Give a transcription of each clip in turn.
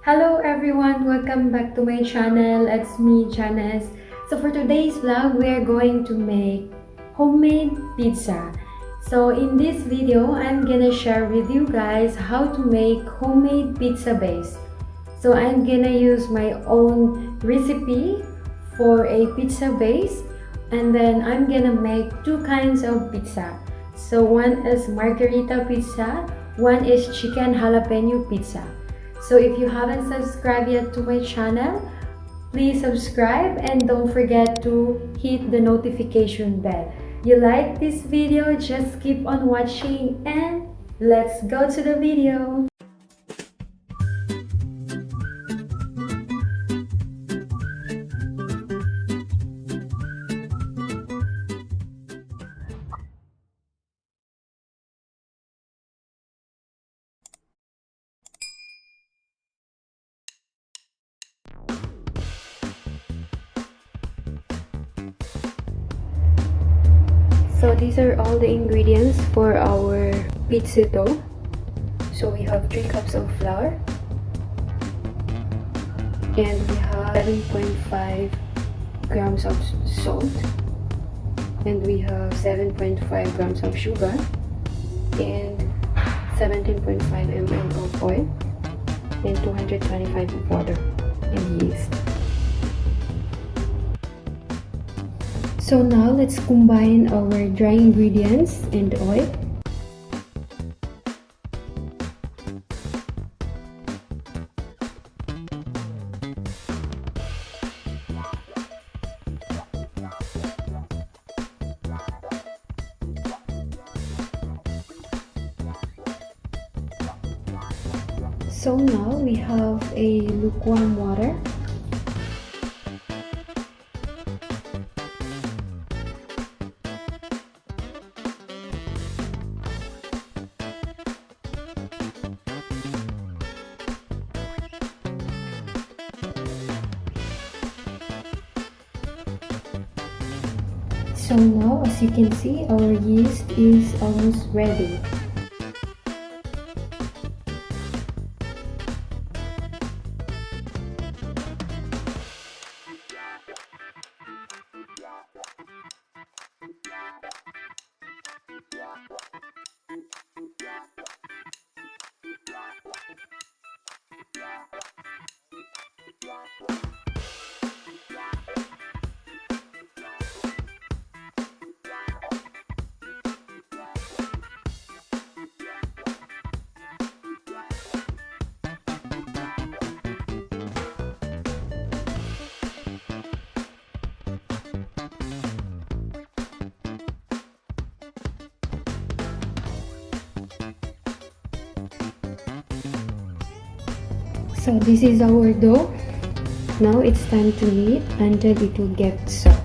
Hello everyone, welcome back to my channel. It's me, Janice. So for today's vlog, we are going to make homemade pizza. So in this video, I'm gonna share with you guys how to make homemade pizza base. So I'm gonna use my own recipe for a pizza base, and then I'm gonna make two kinds of pizza. So one is margherita pizza, one is chicken jalapeno pizza. So if you haven't subscribed yet to my channel, please subscribe and don't forget to hit the notification bell. You like this video, just keep on watching and let's go to the video. So these are all the ingredients for our pizza dough. So we have 3 cups of flour, and we have 7.5 grams of salt, and we have 7.5 grams of sugar, and 17.5 ml of oil, and 225 of water and yeast. So now let's combine our dry ingredients and oil. So now we have a lukewarm water. So now, as you can see, our yeast is almost ready. So this is our dough. Now it's time to knead until it will get soft.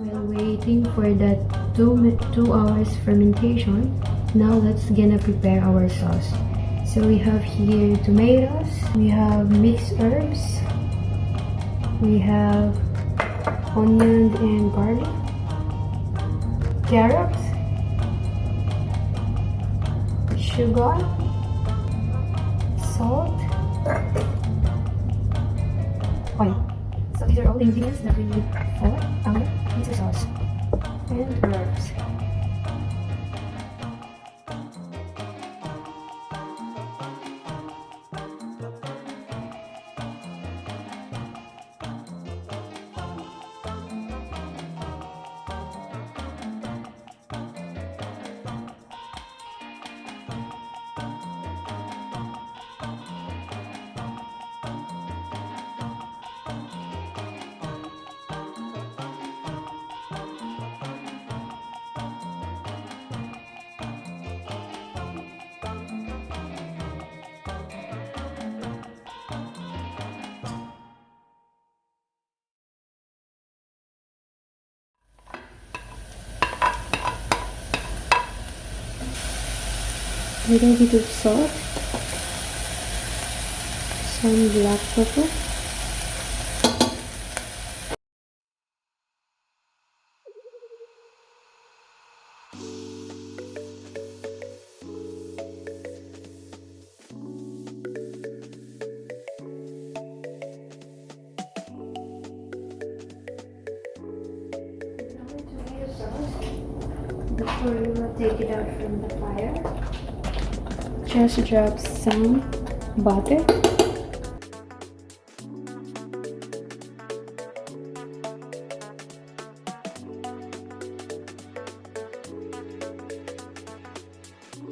While waiting for that 2 hours fermentation, now let's gonna prepare our sauce. So we have here tomatoes, we have mixed herbs, we have onion and garlic, carrots, sugar, salt, oil. So these are all the ingredients that we need for our pizza sauce, and herbs. little bit of salt, some black pepper, before you will take it out from the fire. Just drop some butter.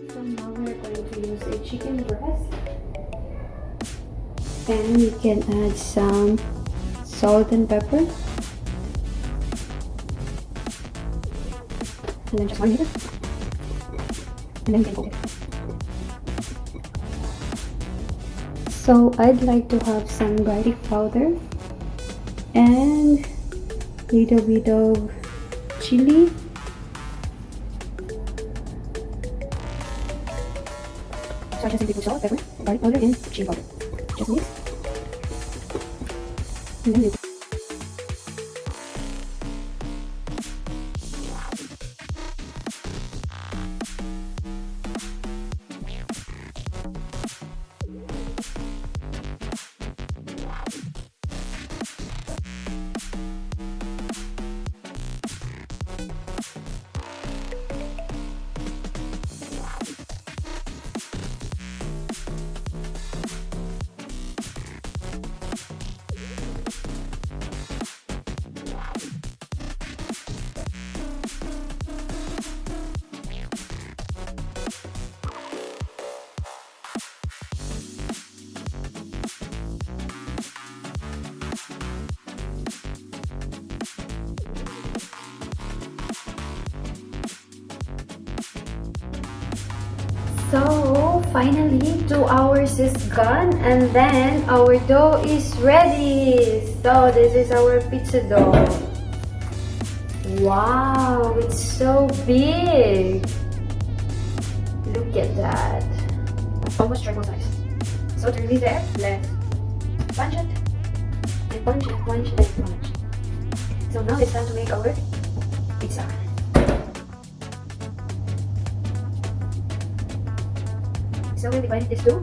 So now we're going to use a chicken breast. And you can add some salt and pepper. And then just one minute. And then you can cook it. So I'd like to have some garlic powder and little bit of chili. So I just simply put salt, pepper, garlic powder, and chili powder. Just mix. And then you So finally 2 hours is gone and then our dough is ready. So this is our pizza dough. Wow, it's so big. Look at that. Almost triple size. So to release the air, let's punch it and punch and punch and punch. So now it's time to make our pizza. So we'll divide this too.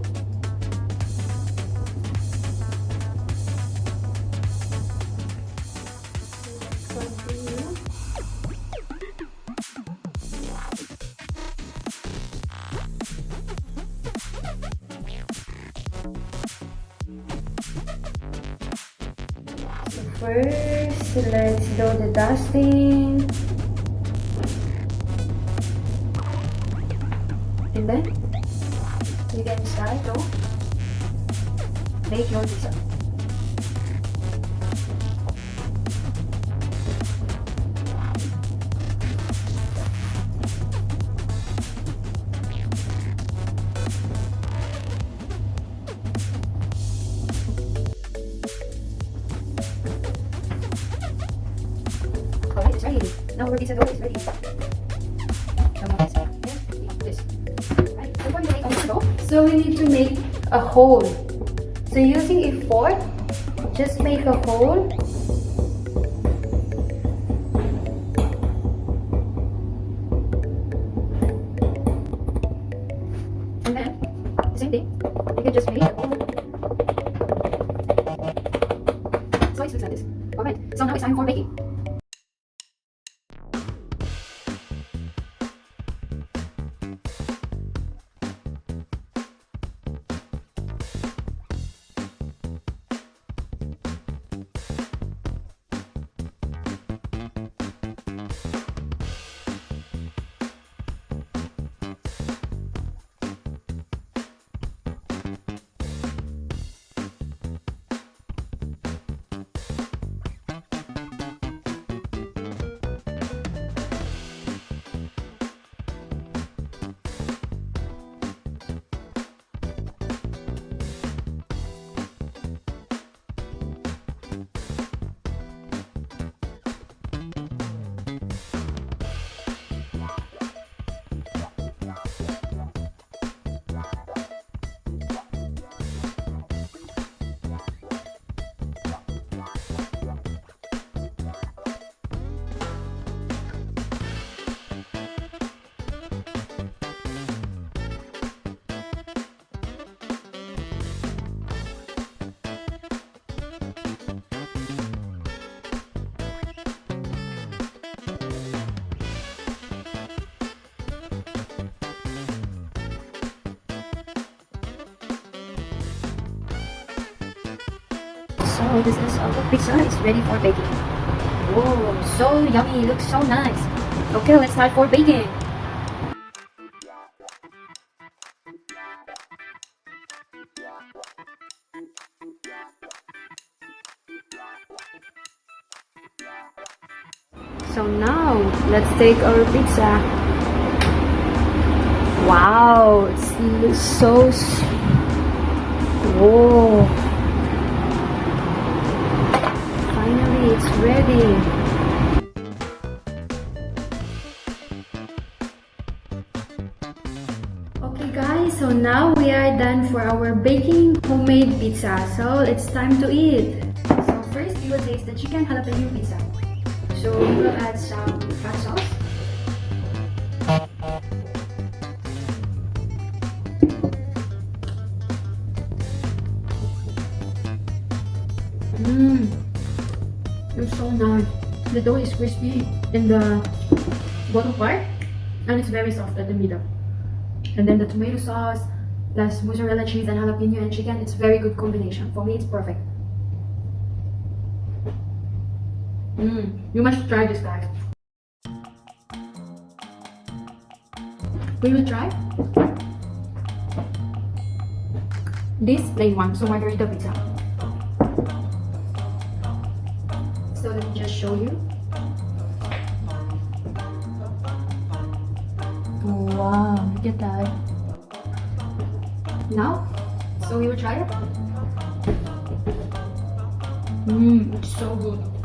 So first, let's do the dusting. And then you can start to make your pizza. Alright, it's ready. Now our pizza dough is ready. So we need to make a hole. So using a fork, just make a hole. And then, the same thing, you can just make a hole. So it looks like this. Alright, so now it's time for baking. So this is our pizza is ready for baking. Whoa, so yummy, looks so nice. Okay, let's start for baking. So now let's take our pizza. Wow, it looks so. Whoa. Finally, it's ready. Okay guys, so now we are done for our baking homemade pizza. So it's time to eat. So first we will taste the chicken jalapeno pizza. So we will add some hot sauce. It's so nice. The dough is crispy in the bottom part and it's very soft at the middle. And then the tomato sauce plus mozzarella cheese and jalapeno and chicken, it's very good combination. For me, it's perfect. You must try this, guys. We will try this plain one, so margarita pizza. So let me just show you. Wow, look at that. Now, so we will try it. It's so good.